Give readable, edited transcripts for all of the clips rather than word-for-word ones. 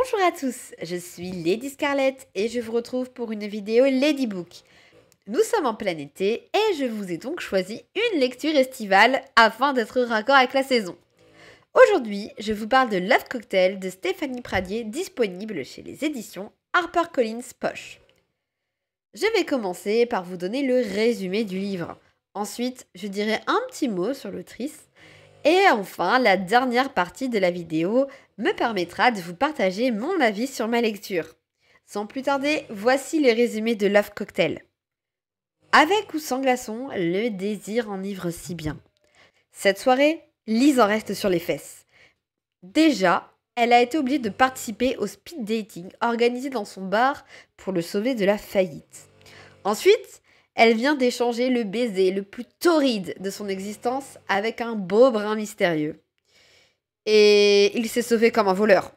Bonjour à tous, je suis Lady Scarlett et je vous retrouve pour une vidéo Ladybook. Nous sommes en plein été et je vous ai donc choisi une lecture estivale afin d'être raccord avec la saison. Aujourd'hui, je vous parle de Love Cocktail de Stéphanie Pradier disponible chez les éditions HarperCollins Poche. Je vais commencer par vous donner le résumé du livre. Ensuite, je dirai un petit mot sur l'autrice. Et enfin, la dernière partie de la vidéo me permettra de vous partager mon avis sur ma lecture. Sans plus tarder, voici le résumé de Love Cocktail. Avec ou sans glaçon, le désir enivre si bien. Cette soirée, Lise en reste sur les fesses. Déjà, elle a été obligée de participer au speed dating organisé dans son bar pour le sauver de la faillite. Ensuite, elle vient d'échanger le baiser le plus torride de son existence avec un beau brun mystérieux. Et il s'est sauvé comme un voleur.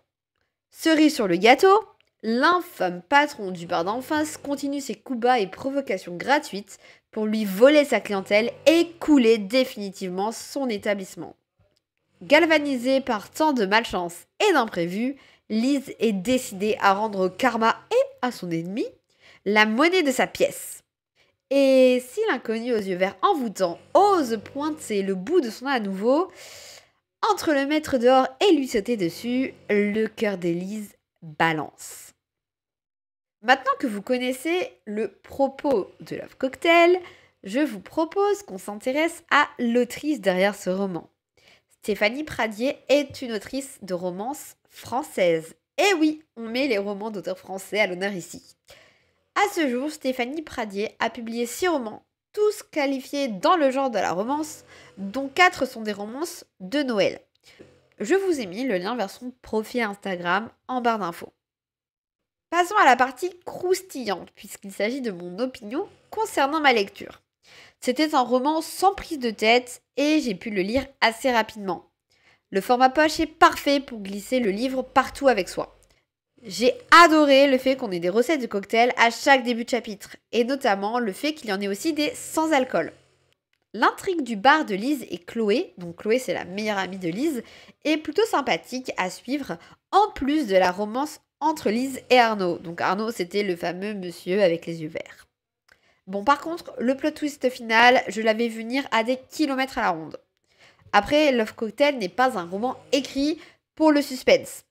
Cerise sur le gâteau, l'infâme patron du bar d'en face continue ses coups bas et provocations gratuites pour lui voler sa clientèle et couler définitivement son établissement. Galvanisée par tant de malchance et d'imprévus, Lise est décidée à rendre au karma et à son ennemi la monnaie de sa pièce. Et si l'inconnu aux yeux verts envoûtants ose pointer le bout de son nez à nouveau, entre le mettre dehors et lui sauter dessus, le cœur d'Élise balance. Maintenant que vous connaissez le propos de Love Cocktail, je vous propose qu'on s'intéresse à l'autrice derrière ce roman. Stéphanie Pradier est une autrice de romance française. Et oui, on met les romans d'auteurs français à l'honneur ici. À ce jour, Stéphanie Pradier a publié 6 romans, tous qualifiés dans le genre de la romance, dont 4 sont des romances de Noël. Je vous ai mis le lien vers son profil Instagram en barre d'infos. Passons à la partie croustillante, puisqu'il s'agit de mon opinion concernant ma lecture. C'était un roman sans prise de tête et j'ai pu le lire assez rapidement. Le format poche est parfait pour glisser le livre partout avec soi. J'ai adoré le fait qu'on ait des recettes de cocktails à chaque début de chapitre, et notamment le fait qu'il y en ait aussi des sans alcool. L'intrigue du bar de Lise et Chloé, donc Chloé c'est la meilleure amie de Lise, est plutôt sympathique à suivre, en plus de la romance entre Lise et Arnaud. Donc Arnaud c'était le fameux monsieur avec les yeux verts. Bon par contre, le plot twist final, je l'avais vu venir à des kilomètres à la ronde. Après, Love Cocktail n'est pas un roman écrit pour le suspense.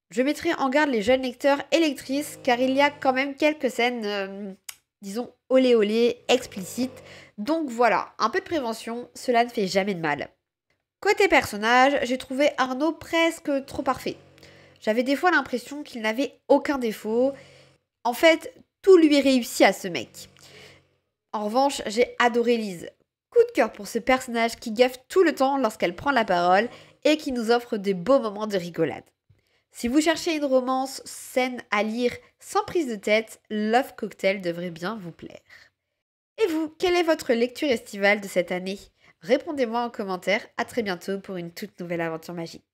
Je mettrai en garde les jeunes lecteurs et lectrices car il y a quand même quelques scènes, disons, olé olé, explicites. Donc voilà, un peu de prévention, cela ne fait jamais de mal. Côté personnage, j'ai trouvé Arnaud presque trop parfait. J'avais des fois l'impression qu'il n'avait aucun défaut. En fait, tout lui réussit à ce mec. En revanche, j'ai adoré Lise. Coup de cœur pour ce personnage qui gaffe tout le temps lorsqu'elle prend la parole et qui nous offre de beaux moments de rigolade. Si vous cherchez une romance saine à lire sans prise de tête, Love Cocktail devrait bien vous plaire. Et vous, quelle est votre lecture estivale de cette année? Répondez-moi en commentaire, à très bientôt pour une toute nouvelle aventure magique.